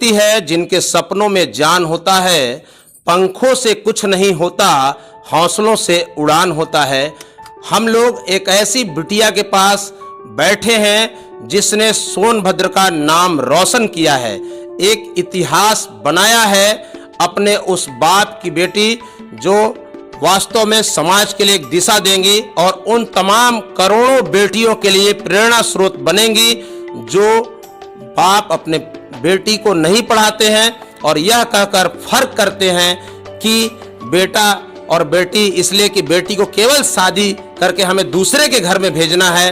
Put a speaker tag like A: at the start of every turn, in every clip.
A: व्यक्ति है जिनके सपनों में जान होता है, पंखों से कुछ नहीं होता, हौसलों से उड़ान होता है। हम लोग एक ऐसी बिटिया के पास बैठे हैं जिसने सोनभद्र का नाम रोशन किया है, एक इतिहास बनाया है। अपने उस बाप की बेटी जो वास्तव में समाज के लिए एक दिशा देंगी और उन तमाम करोड़ों बेटियों के लिए प्रेरणा स्रोत बनेंगी जो बाप अपने बेटी को नहीं पढ़ाते हैं और यह कहकर फर्क करते हैं कि बेटा और बेटी, इसलिए कि बेटी को केवल शादी करके हमें दूसरे के घर में भेजना है।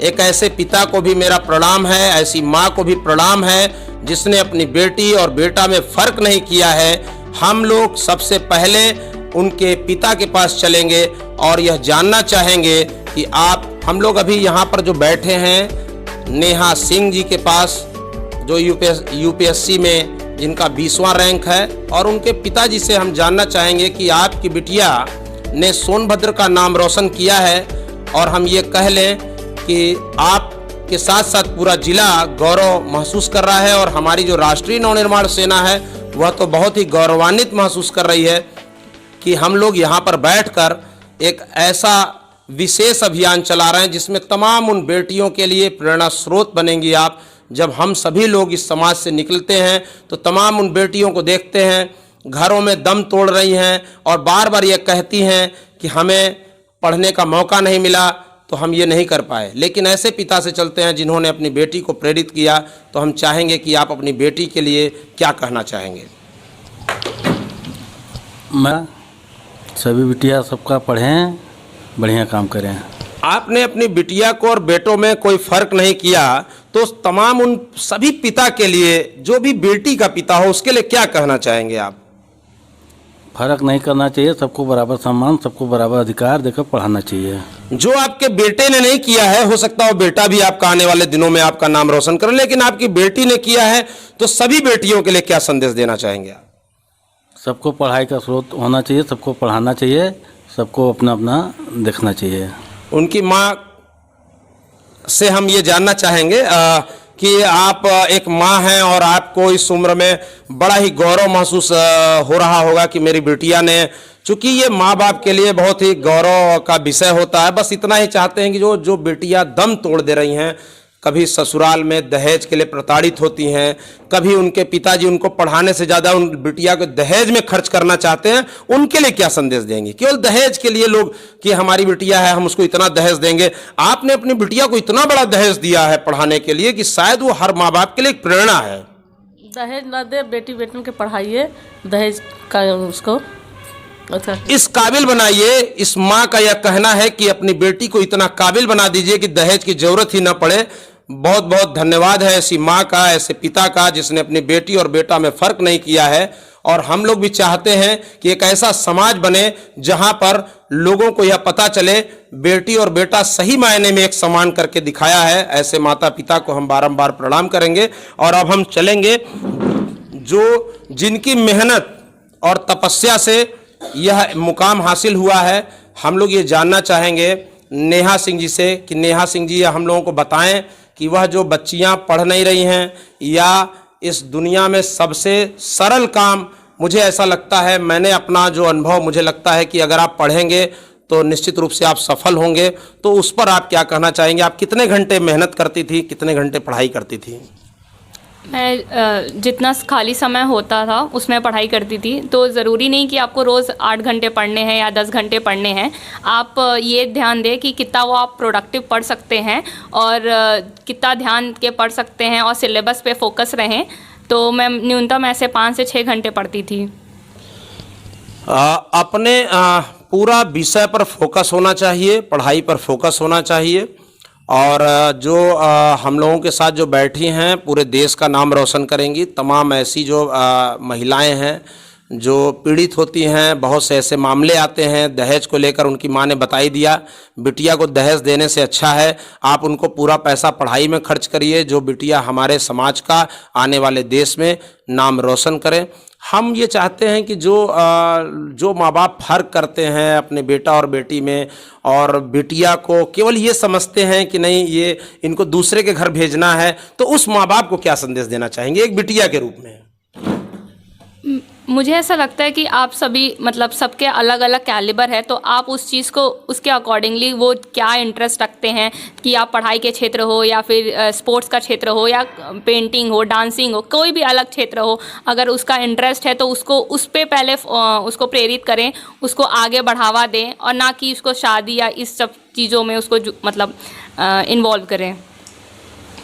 A: एक ऐसे पिता को भी मेरा प्रणाम है, ऐसी माँ को भी प्रणाम है जिसने अपनी बेटी और बेटा में फर्क नहीं किया है। हम लोग सबसे पहले उनके पिता के पास चलेंगे और यह जानना चाहेंगे कि हम लोग अभी यहाँ पर जो बैठे हैं नेहा सिंह जी के पास, जो यूपीएससी में जिनका 20वां रैंक है, और उनके पिताजी से हम जानना चाहेंगे कि आपकी बिटिया ने सोनभद्र का नाम रोशन किया है और हम ये कह लें कि आपके साथ साथ पूरा जिला गौरव महसूस कर रहा है और हमारी जो राष्ट्रीय नवनिर्माण सेना है वह तो बहुत ही गौरवान्वित महसूस कर रही है कि हम लोग यहाँ पर बैठकर एक ऐसा विशेष अभियान चला रहे हैं जिसमें तमाम उन बेटियों के लिए प्रेरणा स्रोत बनेंगी आप। जब हम सभी लोग इस समाज से निकलते हैं तो तमाम उन बेटियों को देखते हैं घरों में दम तोड़ रही हैं और बार बार ये कहती हैं कि हमें पढ़ने का मौका नहीं मिला तो हम ये नहीं कर पाए, लेकिन ऐसे पिता से चलते हैं जिन्होंने अपनी बेटी को प्रेरित किया। तो हम चाहेंगे कि आप अपनी बेटी के लिए क्या कहना चाहेंगे।
B: मैं सभी बिटिया सबका पढ़ें, बढ़िया काम करें।
A: आपने अपनी बिटिया को और बेटों में कोई फर्क नहीं किया, तो तमाम उन सभी पिता के लिए, जो भी बेटी का पिता हो, उसके लिए क्या कहना चाहेंगे आप?
B: फर्क नहीं करना चाहिए, सबको बराबर सम्मान, सबको बराबर अधिकार देकर पढ़ाना चाहिए।
A: जो आपके बेटे ने नहीं किया है, हो सकता हो बेटा भी आपका आने वाले दिनों में आपका नाम रोशन करे, लेकिन आपकी बेटी ने किया है, तो सभी बेटियों के लिए क्या संदेश देना चाहेंगे आप?
B: सबको पढ़ाई का स्रोत होना चाहिए, सबको पढ़ाना चाहिए, सबको अपना अपना देखना चाहिए।
A: उनकी माँ से हम ये जानना चाहेंगे कि आप एक माँ हैं और आपको इस उम्र में बड़ा ही गौरव महसूस हो रहा होगा कि मेरी बिटिया ने, चूंकि ये माँ बाप के लिए बहुत ही गौरव का विषय होता है, बस इतना ही चाहते हैं कि जो बेटियां दम तोड़ दे रही हैं, कभी ससुराल में दहेज के लिए प्रताड़ित होती हैं, कभी उनके पिताजी उनको पढ़ाने से ज़्यादा उन बिटिया को दहेज में खर्च करना चाहते हैं, उनके लिए क्या संदेश देंगे? केवल दहेज के लिए लोग कि हमारी बिटिया है हम उसको इतना दहेज देंगे। आपने अपनी बिटिया को इतना बड़ा दहेज दिया है पढ़ाने के लिए कि शायद वो हर माँ बाप के लिए एक प्रेरणा है।
C: दहेज ना दे, बेटी बेटियों के पढ़ाइए, दहेज का उसको
A: इस काबिल बनाइए। इस माँ का यह कहना है कि अपनी बेटी को इतना काबिल बना दीजिए कि दहेज की जरूरत ही न पड़े। बहुत बहुत धन्यवाद है ऐसी माँ का, ऐसे पिता का जिसने अपनी बेटी और बेटा में फर्क नहीं किया है। और हम लोग भी चाहते हैं कि एक ऐसा समाज बने जहां पर लोगों को यह पता चले बेटी और बेटा सही मायने में एक समान करके दिखाया है। ऐसे माता पिता को हम बारंबार प्रणाम करेंगे। और अब हम चलेंगे जिनकी मेहनत और तपस्या से यह मुकाम हासिल हुआ है। हम लोग ये जानना चाहेंगे नेहा सिंह जी से कि नेहा सिंह जी हम लोगों को बताएं कि वह जो बच्चियां पढ़ नहीं रही हैं, या इस दुनिया में सबसे सरल काम, मुझे ऐसा लगता है, मैंने अपना जो अनुभव, मुझे लगता है कि अगर आप पढ़ेंगे तो निश्चित रूप से आप सफल होंगे, तो उस पर आप क्या कहना चाहेंगे? आप कितने घंटे मेहनत करती थी, कितने घंटे पढ़ाई करती थी?
D: मैं जितना खाली समय होता था उसमें पढ़ाई करती थी। तो ज़रूरी नहीं कि आपको रोज़ 8 घंटे पढ़ने हैं या 10 घंटे पढ़ने हैं। आप ये ध्यान दें कि कितना वो आप प्रोडक्टिव पढ़ सकते हैं और कितना ध्यान के पढ़ सकते हैं और सिलेबस पे फोकस रहें। तो मैं न्यूनतम ऐसे 5 से 6 घंटे पढ़ती थी।
A: अपने पूरा विषय पर फोकस होना चाहिए, पढ़ाई पर फोकस होना चाहिए। और जो हम लोगों के साथ जो बैठी हैं पूरे देश का नाम रोशन करेंगी। तमाम ऐसी जो महिलाएं हैं जो पीड़ित होती हैं, बहुत से ऐसे मामले आते हैं दहेज को लेकर। उनकी माँ ने बता ही दिया, बिटिया को दहेज देने से अच्छा है आप उनको पूरा पैसा पढ़ाई में खर्च करिए, जो बिटिया हमारे समाज का आने वाले देश में नाम रोशन करें। हम ये चाहते हैं कि जो माँ बाप फर्क करते हैं अपने बेटा और बेटी में, और बिटिया को केवल ये समझते हैं कि नहीं ये इनको दूसरे के घर भेजना है, तो उस माँ बाप को क्या संदेश देना चाहेंगे एक बिटिया के रूप में?
D: मुझे ऐसा लगता है कि आप सभी मतलब सबके अलग अलग कैलिबर है, तो आप उस चीज़ को उसके अकॉर्डिंगली वो क्या इंटरेस्ट रखते हैं कि आप पढ़ाई के क्षेत्र हो या फिर स्पोर्ट्स का क्षेत्र हो या पेंटिंग हो, डांसिंग हो, कोई भी अलग क्षेत्र हो, अगर उसका इंटरेस्ट है तो उसको उस पे पहले उसको प्रेरित करें, उसको आगे बढ़ावा दें, और ना कि उसको शादी या इस सब चीज़ों में उसको मतलब इन्वॉल्व करें।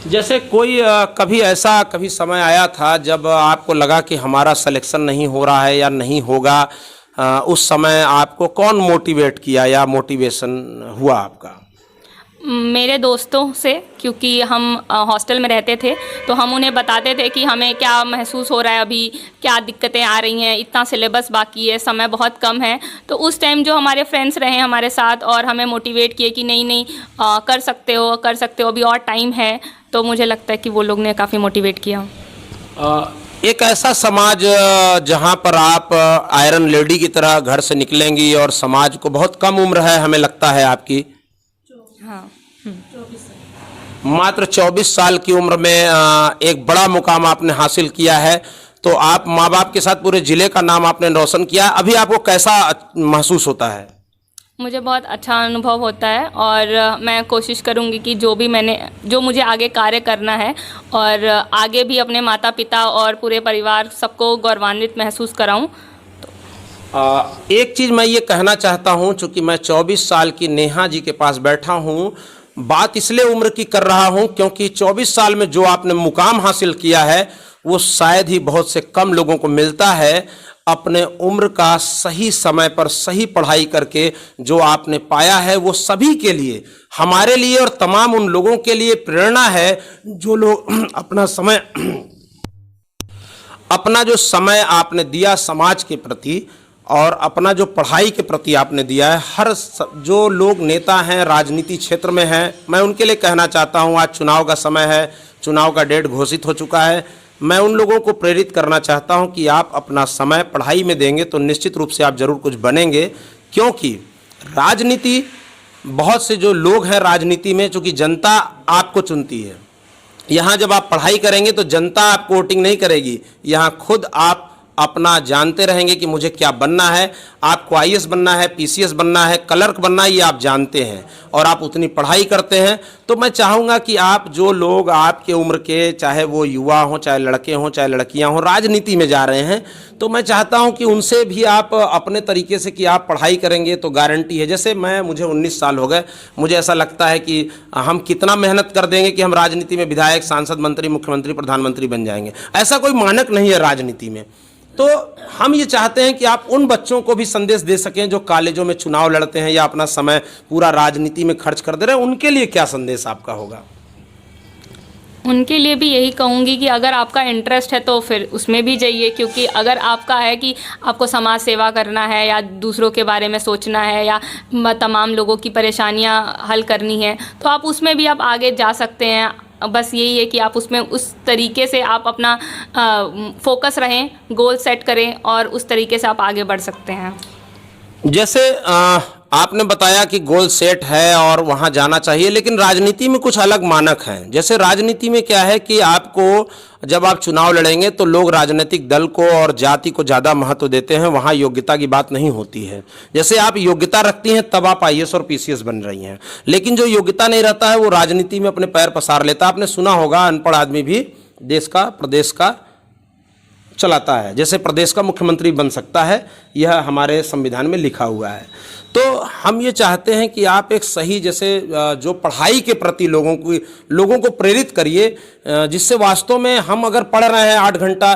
A: जैसे कोई कभी समय आया था जब आपको लगा कि हमारा सिलेक्शन नहीं हो रहा है या नहीं होगा, उस समय आपको कौन मोटिवेट किया या मोटिवेशन हुआ आपका?
D: मेरे दोस्तों से, क्योंकि हम हॉस्टल में रहते थे तो हम उन्हें बताते थे कि हमें क्या महसूस हो रहा है, अभी क्या दिक्कतें आ रही हैं, इतना सिलेबस बाकी है, समय बहुत कम है। तो उस टाइम जो हमारे फ्रेंड्स रहे हमारे साथ और हमें मोटिवेट किए कि नहीं कर सकते हो अभी और टाइम है, तो मुझे लगता है कि वो लोग ने काफ़ी मोटिवेट किया।
A: एक ऐसा समाज जहाँ पर आप आयरन लेडी की तरह घर से निकलेंगी, और समाज को बहुत कम उम्र है हमें लगता है आपकी,
D: हाँ,
A: मात्र 24 साल की उम्र में एक बड़ा मुकाम आपने हासिल किया है, तो आप माँ बाप के साथ पूरे जिले का नाम आपने रोशन किया। अभी आपको कैसा महसूस होता है?
D: मुझे बहुत अच्छा अनुभव होता है, और मैं कोशिश करूँगी कि जो मुझे आगे कार्य करना है और आगे भी अपने माता पिता और पूरे परिवार सबको गौरवान्वित महसूस कराऊँ।
A: एक चीज़ मैं ये कहना चाहता हूँ, चूँकि मैं 24 साल की नेहा जी के पास बैठा हूँ, बात इसलिए उम्र की कर रहा हूँ क्योंकि 24 साल में जो आपने मुकाम हासिल किया है वो शायद ही बहुत से कम लोगों को मिलता है। अपने उम्र का सही समय पर सही पढ़ाई करके जो आपने पाया है वो सभी के लिए, हमारे लिए और तमाम उन लोगों के लिए प्रेरणा है जो लोग अपना जो समय आपने दिया समाज के प्रति और अपना जो पढ़ाई के प्रति आपने दिया है। जो लोग नेता हैं, राजनीति क्षेत्र में हैं, मैं उनके लिए कहना चाहता हूं, आज चुनाव का समय है, चुनाव का डेट घोषित हो चुका है। मैं उन लोगों को प्रेरित करना चाहता हूं कि आप अपना समय पढ़ाई में देंगे तो निश्चित रूप से आप जरूर कुछ बनेंगे, क्योंकि राजनीति, बहुत से जो लोग हैं राजनीति में, चूँकि जनता आपको चुनती है, यहाँ जब आप पढ़ाई करेंगे तो जनता आपको वोटिंग नहीं करेगी, यहाँ खुद आप अपना जानते रहेंगे कि मुझे क्या बनना है। आपको आईएएस बनना है, पीसीएस बनना है, क्लर्क बनना है, ये आप जानते हैं और आप उतनी पढ़ाई करते हैं। तो मैं चाहूँगा कि आप जो लोग आपके उम्र के, चाहे वो युवा हों, चाहे लड़के हों, चाहे लड़कियां हों, राजनीति में जा रहे हैं, तो मैं चाहता हूं कि उनसे भी आप अपने तरीके से कि आप पढ़ाई करेंगे तो गारंटी है। जैसे मुझे 19 साल हो गए, मुझे ऐसा लगता है कि हम कितना मेहनत कर देंगे कि हम राजनीति में विधायक, सांसद, मंत्री, मुख्यमंत्री, प्रधानमंत्री बन जाएंगे, ऐसा कोई मानक नहीं है राजनीति में। तो हम ये चाहते हैं कि आप उन बच्चों को भी संदेश दे सकें जो कॉलेजों में चुनाव लड़ते हैं या अपना समय पूरा राजनीति में खर्च कर दे रहे हैं, उनके लिए क्या संदेश आपका होगा?
D: उनके लिए भी यही कहूँगी कि अगर आपका इंटरेस्ट है तो फिर उसमें भी जाइए, क्योंकि अगर आपका है कि आपको समाज सेवा करना है या दूसरों के बारे में सोचना है या तमाम लोगों की परेशानियां हल करनी है, तो आप उसमें भी आप आगे जा सकते हैं। बस यही है कि आप उसमें उस तरीके से आप अपना फोकस रहें, गोल सेट करें और उस तरीके से आप आगे बढ़ सकते हैं।
A: जैसे आपने बताया कि गोल सेट है और वहाँ जाना चाहिए, लेकिन राजनीति में कुछ अलग मानक हैं। जैसे राजनीति में क्या है कि आपको जब आप चुनाव लड़ेंगे तो लोग राजनीतिक दल को और जाति को ज़्यादा महत्व देते हैं, वहाँ योग्यता की बात नहीं होती है। जैसे आप योग्यता रखती हैं तब आप आईएएस और पीसीएस बन रही हैं, लेकिन जो योग्यता नहीं रहता है वो राजनीति में अपने पैर पसार लेता है। आपने सुना होगा अनपढ़ आदमी भी देश का, प्रदेश का चलाता है, जैसे प्रदेश का मुख्यमंत्री बन सकता है, यह हमारे संविधान में लिखा हुआ है। तो हम ये चाहते हैं कि आप एक सही, जैसे जो पढ़ाई के प्रति लोगों को प्रेरित करिए, जिससे वास्तव में हम अगर पढ़ रहे हैं 8 घंटा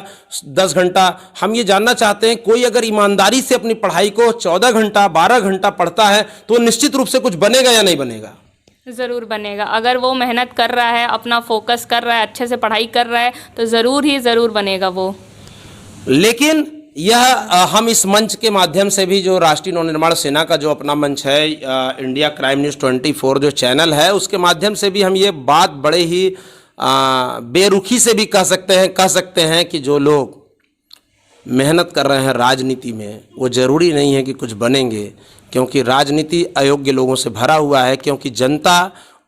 A: 10 घंटा, हम ये जानना चाहते हैं कोई अगर ईमानदारी से अपनी पढ़ाई को 14 घंटा 12 घंटा पढ़ता है तो निश्चित रूप से कुछ बनेगा या नहीं बनेगा?
D: ज़रूर बनेगा। अगर वो मेहनत कर रहा है, अपना फोकस कर रहा है, अच्छे से पढ़ाई कर रहा है, तो ज़रूर बनेगा वो।
A: लेकिन यह हम इस मंच के माध्यम से भी, जो राष्ट्रीय नवनिर्माण सेना का जो अपना मंच है, इंडिया क्राइम न्यूज़ 24 जो चैनल है, उसके माध्यम से भी हम ये बात बड़े ही बेरुखी से भी कह सकते हैं कि जो लोग मेहनत कर रहे हैं राजनीति में, वो ज़रूरी नहीं है कि कुछ बनेंगे, क्योंकि राजनीति अयोग्य लोगों से भरा हुआ है। क्योंकि जनता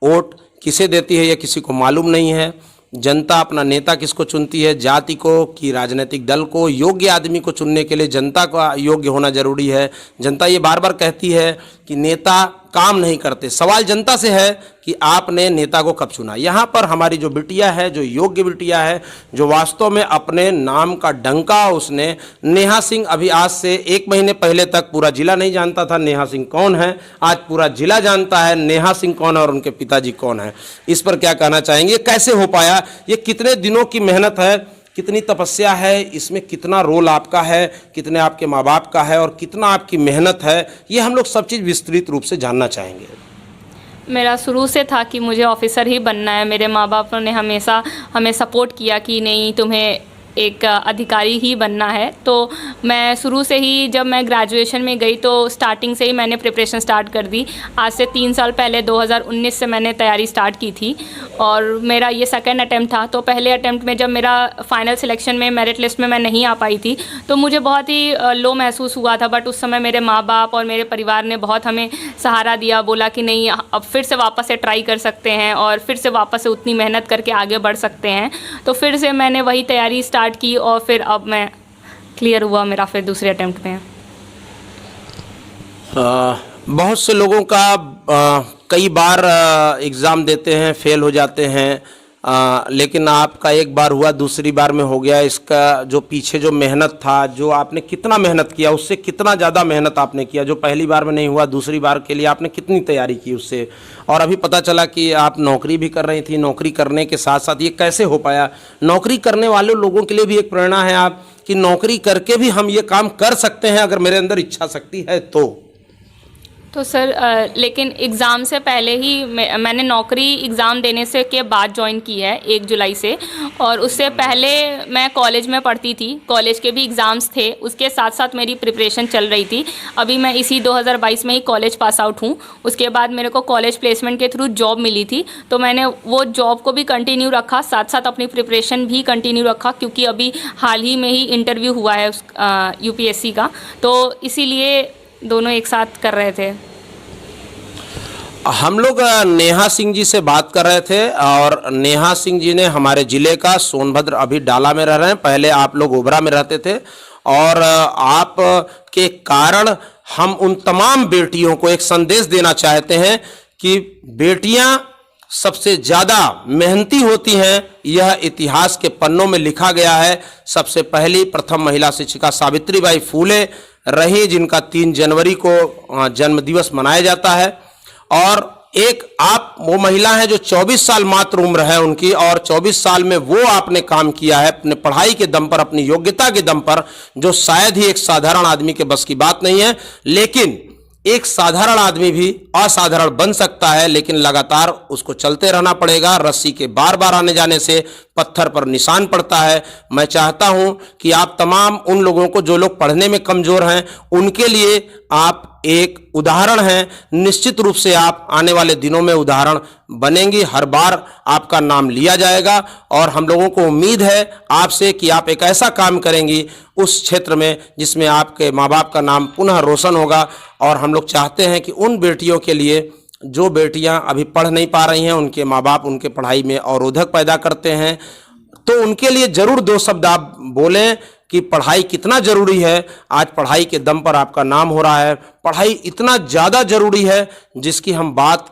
A: वोट किसे देती है यह किसी को मालूम नहीं है। जनता अपना नेता किसको चुनती है, जाति को कि राजनीतिक दल को। योग्य आदमी को चुनने के लिए जनता का योग्य होना जरूरी है। जनता ये बार बार कहती है कि नेता काम नहीं करते। सवाल जनता से है कि आपने नेता को कब चुना। यहाँ पर हमारी जो बिटिया है, जो योग्य बिटिया है, जो वास्तव में अपने नाम का डंका उसने, नेहा सिंह, अभी आज से 1 महीने पहले तक पूरा जिला नहीं जानता था नेहा सिंह कौन है। आज पूरा जिला जानता है नेहा सिंह कौन है और उनके पिताजी कौन है। इस पर क्या कहना चाहेंगे, कैसे हो पाया, ये कितने दिनों की मेहनत है, कितनी तपस्या है, इसमें कितना रोल आपका है, कितने आपके माँ बाप का है और कितना आपकी मेहनत है, ये हम लोग सब चीज़ विस्तृत रूप से जानना चाहेंगे।
D: मेरा शुरू से था कि मुझे ऑफिसर ही बनना है। मेरे माँ बाप ने हमेशा हमें सपोर्ट किया कि नहीं, तुम्हें एक अधिकारी ही बनना है। तो मैं शुरू से ही, जब मैं ग्रेजुएशन में गई तो स्टार्टिंग से ही मैंने प्रिपरेशन स्टार्ट कर दी। आज से 3 साल पहले 2019 से मैंने तैयारी स्टार्ट की थी और मेरा ये सेकंड अटेम्प्ट था। तो पहले अटेम्प्ट में जब मेरा फाइनल सिलेक्शन में मेरिट लिस्ट में मैं नहीं आ पाई थी तो मुझे बहुत ही लो महसूस हुआ था। बट उस समय मेरे माँ बाप और मेरे परिवार ने बहुत हमें सहारा दिया, बोला कि नहीं, अब फिर से वापस से ट्राई कर सकते हैं और फिर से वापस से उतनी मेहनत करके आगे बढ़ सकते हैं। तो फिर से मैंने वही तैयारी स्टार्ट की और फिर अब मैं क्लियर हुआ मेरा फिर दूसरे अटेम्प्ट में।
A: बहुत से लोगों का कई बार एग्ज़ाम देते हैं, फेल हो जाते हैं, लेकिन आपका एक बार हुआ, दूसरी बार में हो गया। इसका जो पीछे जो मेहनत था, जो आपने कितना मेहनत किया, उससे कितना ज़्यादा मेहनत आपने किया। जो पहली बार में नहीं हुआ, दूसरी बार के लिए आपने कितनी तैयारी की उससे। और अभी पता चला कि आप नौकरी भी कर रही थी। नौकरी करने के साथ साथ ये कैसे हो पाया? नौकरी करने वाले लोगों के लिए भी एक प्रेरणा है आप कि नौकरी करके भी हम ये काम कर सकते हैं अगर मेरे अंदर इच्छा शक्ति है तो
D: सर लेकिन एग्ज़ाम से पहले ही मैंने नौकरी एग्ज़ाम देने से के बाद ज्वाइन की है 1 जुलाई से। और उससे पहले मैं कॉलेज में पढ़ती थी, कॉलेज के भी एग्ज़ाम्स थे, उसके साथ साथ मेरी प्रिपरेशन चल रही थी। अभी मैं इसी 2022 में ही कॉलेज पास आउट हूँ। उसके बाद मेरे को कॉलेज प्लेसमेंट के थ्रू जॉब मिली थी, तो मैंने वो जॉब को भी कंटिन्यू रखा, साथ साथ अपनी प्रिपरेशन भी कंटिन्यू रखा, क्योंकि अभी हाल ही में ही इंटरव्यू हुआ है UPSC का, तो इसीलिए दोनों एक साथ कर रहे थे।
A: हम लोग नेहा सिंह जी से बात कर रहे थे और नेहा सिंह जी ने हमारे ज़िले का सोनभद्र, अभी डाला में रह रहे हैं, पहले आप लोग ओबरा में रहते थे। और आप के कारण हम उन तमाम बेटियों को एक संदेश देना चाहते हैं कि बेटियां सबसे ज़्यादा मेहनती होती हैं। यह इतिहास के पन्नों में लिखा गया है। सबसे पहली प्रथम महिला शिक्षिका सावित्रीबाई फूले रही, जिनका 3 जनवरी को जन्मदिवस मनाया जाता है। और एक आप वो महिला हैं जो 24 साल मात्र उम्र है उनकी, और 24 साल में वो आपने काम किया है अपने पढ़ाई के दम पर, अपनी योग्यता के दम पर, जो शायद ही एक साधारण आदमी के बस की बात नहीं है। लेकिन एक साधारण आदमी भी असाधारण बन सकता है, लेकिन लगातार उसको चलते रहना पड़ेगा। रस्सी के बार बार आने जाने से पत्थर पर निशान पड़ता है। मैं चाहता हूं कि आप तमाम उन लोगों को, जो लोग पढ़ने में कमज़ोर हैं, उनके लिए आप एक उदाहरण हैं। निश्चित रूप से आप आने वाले दिनों में उदाहरण बनेंगी। हर बार आपका नाम लिया जाएगा और हम लोगों को उम्मीद है आपसे कि आप एक ऐसा काम करेंगी उस क्षेत्र में जिसमें आपके माँ बाप का नाम पुनः रोशन होगा। और हम लोग चाहते हैं कि उन बेटियों के लिए, जो बेटियां अभी पढ़ नहीं पा रही हैं, उनके माँ बाप उनके पढ़ाई में अवरोधक पैदा करते हैं, तो उनके लिए ज़रूर 2 शब्द आप बोलें कि पढ़ाई कितना ज़रूरी है। आज पढ़ाई के दम पर आपका नाम हो रहा है। पढ़ाई इतना ज़्यादा ज़रूरी है जिसकी हम बात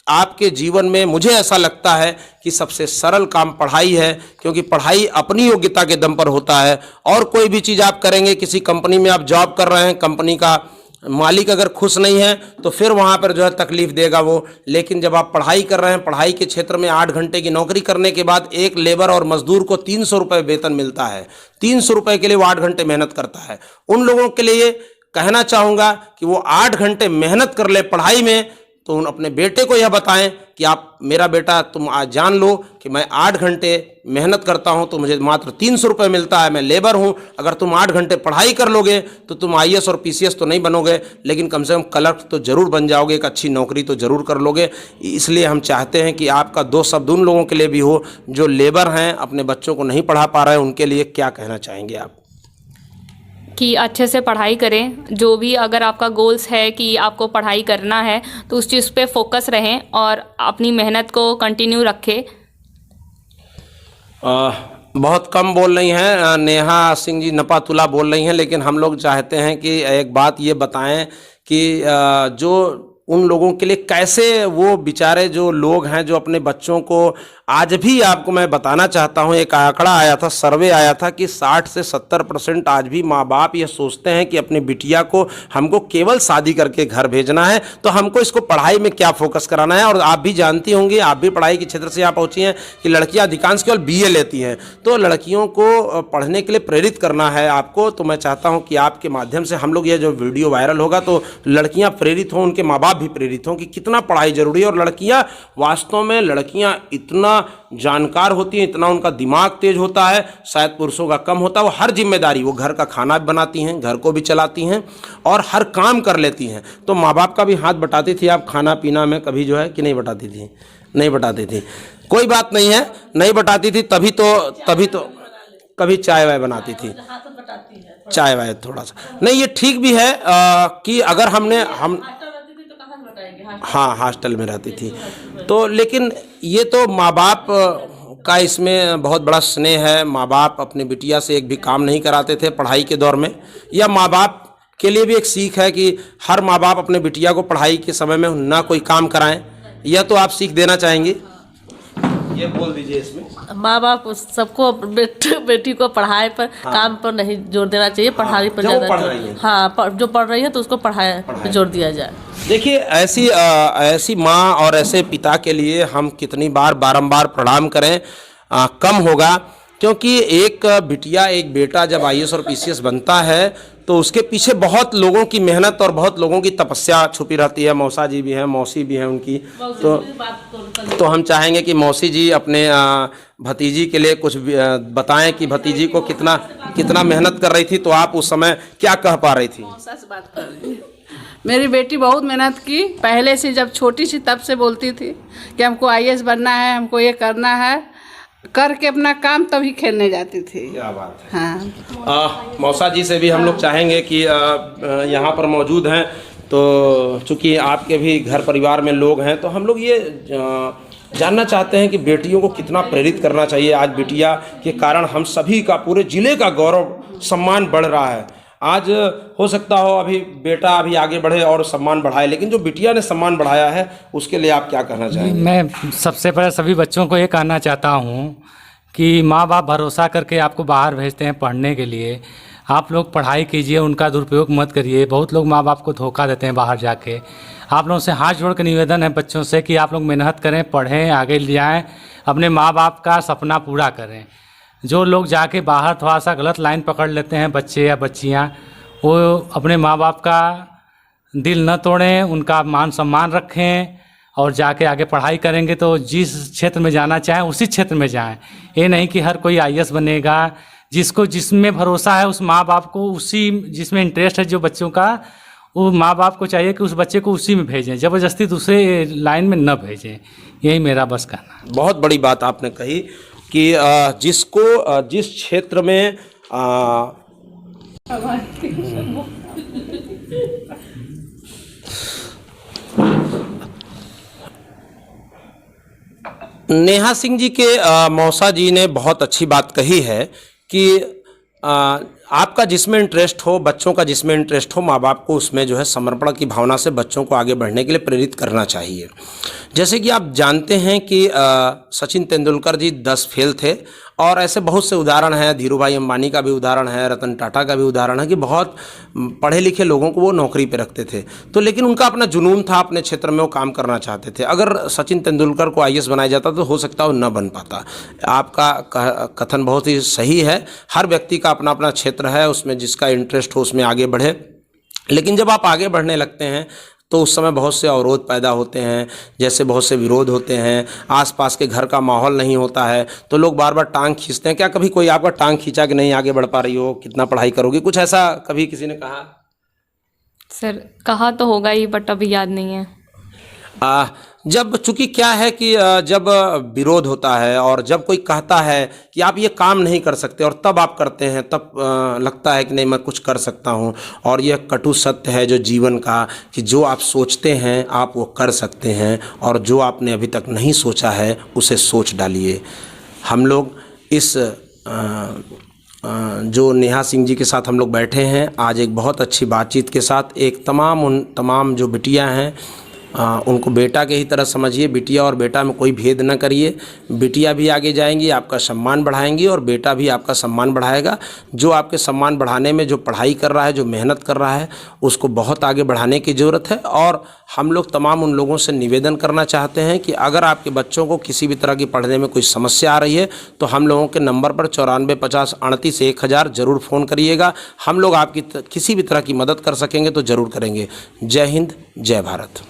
A: आपके जीवन में, मुझे ऐसा लगता है कि सबसे सरल काम पढ़ाई है, क्योंकि पढ़ाई अपनी योग्यता के दम पर होता है। और कोई भी चीज़ आप करेंगे, किसी कंपनी में आप जॉब कर रहे हैं, कंपनी का मालिक अगर खुश नहीं है तो फिर वहाँ पर जो है तकलीफ देगा वो। लेकिन जब आप पढ़ाई कर रहे हैं, पढ़ाई के क्षेत्र में 8 घंटे की नौकरी करने के बाद एक लेबर और मजदूर को 300 रुपये वेतन मिलता है। 300 रुपये के लिए वो 8 घंटे मेहनत करता है। उन लोगों के लिए कहना चाहूँगा कि वो 8 घंटे मेहनत कर ले पढ़ाई में, तो उन अपने बेटे को यह बताएं कि आप, मेरा बेटा, तुम आज जान लो कि मैं 8 घंटे मेहनत करता हूं तो मुझे मात्र 300 रुपये मिलता है, मैं लेबर हूं। अगर तुम 8 घंटे पढ़ाई कर लोगे तो तुम IAS और PCS तो नहीं बनोगे, लेकिन कम से कम क्लर्क तो ज़रूर बन जाओगे, एक अच्छी नौकरी तो ज़रूर कर लोगे। इसलिए हम चाहते हैं कि आपका 2 शब्द उन लोगों के लिए भी हो जो लेबर हैं, अपने बच्चों को नहीं पढ़ा पा रहे हैं, उनके लिए क्या कहना चाहेंगे आप?
D: कि अच्छे से पढ़ाई करें। जो भी अगर आपका गोल्स है कि आपको पढ़ाई करना है तो उस चीज़ पे फोकस रहें और अपनी मेहनत को कंटिन्यू रखें।
A: बहुत कम बोल रही हैं नेहा सिंह जी, नपातुला बोल रही हैं, लेकिन हम लोग चाहते हैं कि एक बात ये बताएं कि जो उन लोगों के लिए कैसे वो बेचारे जो लोग हैं जो अपने बच्चों को, आज भी आपको मैं बताना चाहता हूँ, एक आंकड़ा आया था, सर्वे आया था कि 60 से 70% आज भी माँ बाप ये सोचते हैं कि अपनी बिटिया को हमको केवल शादी करके घर भेजना है, तो हमको इसको पढ़ाई में क्या फोकस कराना है। और आप भी जानती होंगी, आप भी पढ़ाई के क्षेत्र से यहाँ पहुँची हैं कि लड़कियाँ अधिकांश केवल BA लेती हैं, तो लड़कियों को पढ़ने के लिए प्रेरित करना है आपको। तो मैं चाहता हूँ कि आपके माध्यम से हम लोग, ये जो वीडियो वायरल होगा तो लड़कियाँ प्रेरित हों, उनके माँ बाप भी प्रेरित हों कि कितना पढ़ाई जरूरी है। और लड़कियाँ वास्तव में, लड़कियाँ इतना जानकार होती हैं, इतना उनका दिमाग तेज होता है, शायद पुरुषों का कम होता है। वो हर जिम्मेदारी, वो घर का खाना भी बनाती हैं, घर को भी चलाती हैं और हर काम कर लेती हैं। तो माँ बाप का भी हाथ बटाती थी आप खाना पीना में कभी, जो है कि नहीं बटाती थी? नहीं बटाती थी, कोई बात नहीं है, नहीं बटाती थी, तभी तो कभी चाय वाय बनाती थी, चाय वाय थोड़ा सा नहीं, ये ठीक भी है कि अगर हम हाँ हॉस्टल में रहती थी तो, लेकिन ये तो माँ बाप का इसमें बहुत बड़ा स्नेह है। माँ बाप अपनी बिटिया से एक भी काम नहीं कराते थे पढ़ाई के दौर में। या माँ बाप के लिए भी एक सीख है कि हर माँ बाप अपने बिटिया को पढ़ाई के समय में ना कोई काम कराएं। यह तो आप सीख देना चाहेंगे, ये बोल दीजिए इसमें।
C: माँ बाप सबको बेटी को पढ़ाई पर, काम पर नहीं जोर देना चाहिए, पढ़ाई पर ज़्यादा जो पढ़ रही है तो उसको पढ़ाई पर जोर दिया जाए।
A: देखिए, ऐसी माँ और ऐसे पिता के लिए हम कितनी बार बारंबार प्रणाम करें कम होगा, क्योंकि एक बिटिया, एक बेटा जब IAS और PCS बनता है तो उसके पीछे बहुत लोगों की मेहनत और बहुत लोगों की तपस्या छुपी रहती है। मौसा जी भी हैं, मौसी भी हैं उनकी, तो हम चाहेंगे कि मौसी जी अपने भतीजी के लिए कुछ बताएं कि भतीजी को कितना मेहनत कर रही थी, तो आप उस समय क्या कह पा रही थी?
E: मौसा से बात कर रही हूँ। मेरी बेटी बहुत मेहनत की, पहले से जब छोटी सी तब से बोलती थी कि हमको IAS बनना है, हमको ये करना है, करके अपना काम तभी खेलने जाती थी।
A: क्या बात है।
E: हाँ,
A: मौसा जी से भी हम लोग चाहेंगे कि यहाँ पर मौजूद हैं, तो चूँकि आपके भी घर परिवार में लोग हैं, तो हम लोग ये जानना चाहते हैं कि बेटियों को कितना प्रेरित करना चाहिए। आज बिटिया के कारण हम सभी का, पूरे ज़िले का गौरव सम्मान बढ़ रहा है। आज हो सकता हो अभी बेटा अभी आगे बढ़े और सम्मान बढ़ाए, लेकिन जो बिटिया ने सम्मान बढ़ाया है उसके लिए आप क्या कहना चाहेंगे?
F: मैं सबसे पहले सभी बच्चों को ये कहना चाहता हूँ कि माँ बाप भरोसा करके आपको बाहर भेजते हैं पढ़ने के लिए, आप लोग पढ़ाई कीजिए, उनका दुरुपयोग मत करिए। बहुत लोग माँ बाप को धोखा देते हैं बाहर जाके। आप लोगों से हाथ जोड़ के निवेदन है बच्चों से कि आप लोग मेहनत करें, पढ़ें, आगे ले जाएँ, अपने माँ बाप का सपना पूरा करें। जो लोग जाके बाहर थोड़ा सा गलत लाइन पकड़ लेते हैं, बच्चे या बच्चियाँ, वो अपने माँ बाप का दिल न तोड़ें, उनका मान सम्मान रखें और जाके आगे पढ़ाई करेंगे तो जिस क्षेत्र में जाना चाहें उसी क्षेत्र में जाएं। ये नहीं कि हर कोई IAS बनेगा। जिसको जिसमें भरोसा है उस माँ बाप को, उसी जिसमें इंटरेस्ट है जो बच्चों का, वो माँ बाप को चाहिए कि उस बच्चे को उसी में भेजें, ज़बरदस्ती दूसरे लाइन में न भेजें। यही मेरा बस कहना है।
A: बहुत बड़ी बात आपने कही कि जिसको जिस क्षेत्र में नेहा सिंह जी के मौसा जी ने बहुत अच्छी बात कही है कि आपका जिसमें इंटरेस्ट हो, बच्चों का जिसमें इंटरेस्ट हो, माँ बाप को उसमें जो है समर्पण की भावना से बच्चों को आगे बढ़ने के लिए प्रेरित करना चाहिए। जैसे कि आप जानते हैं कि सचिन तेंदुलकर जी 10 फेल थे और ऐसे बहुत से उदाहरण हैं। धीरूभाई अंबानी का भी उदाहरण है, रतन टाटा का भी उदाहरण है कि बहुत पढ़े लिखे लोगों को वो नौकरी पे रखते थे, तो लेकिन उनका अपना जुनून था, अपने क्षेत्र में वो काम करना चाहते थे। अगर सचिन तेंदुलकर को IAS बनाया जाता तो हो सकता है वो न बन पाता। आपका कथन बहुत ही सही है, हर व्यक्ति का अपना अपना क्षेत्र है, उसमें जिसका इंटरेस्ट हो उसमें आगे बढ़े। लेकिन जब आप आगे बढ़ने लगते हैं तो उस समय बहुत से अवरोध पैदा होते हैं, जैसे बहुत से विरोध होते हैं, आसपास के घर का माहौल नहीं होता है, तो लोग बार बार टांग खींचते हैं। क्या कभी कोई आपका टांग खींचा कि नहीं आगे बढ़ पा रही हो, कितना पढ़ाई करोगी, कुछ ऐसा कभी किसी ने कहा?
D: सर कहा तो होगा ही, बट अभी याद नहीं है।
A: जब चूंकि क्या है कि जब विरोध होता है और जब कोई कहता है कि आप ये काम नहीं कर सकते और तब आप करते हैं, तब लगता है कि नहीं मैं कुछ कर सकता हूँ। और यह कटु सत्य है जो जीवन का, कि जो आप सोचते हैं आप वो कर सकते हैं, और जो आपने अभी तक नहीं सोचा है उसे सोच डालिए। हम लोग इस जो नेहा सिंह जी के साथ हम लोग बैठे हैं आज एक बहुत अच्छी बातचीत के साथ, एक तमाम जो बिटियां हैं उनको बेटा के ही तरह समझिए। बिटिया और बेटा में कोई भेद न करिए। बिटिया भी आगे जाएंगी, आपका सम्मान बढ़ाएंगी, और बेटा भी आपका सम्मान बढ़ाएगा। जो आपके सम्मान बढ़ाने में जो पढ़ाई कर रहा है, जो मेहनत कर रहा है, उसको बहुत आगे बढ़ाने की ज़रूरत है। और हम लोग तमाम उन लोगों से निवेदन करना चाहते हैं कि अगर आपके बच्चों को किसी भी तरह की पढ़ने में कोई समस्या आ रही है तो हम लोगों के नंबर पर 94 50 38 1000 ज़रूर फ़ोन करिएगा। हम लोग आपकी किसी भी तरह की मदद कर सकेंगे तो ज़रूर करेंगे। जय हिंद, जय भारत।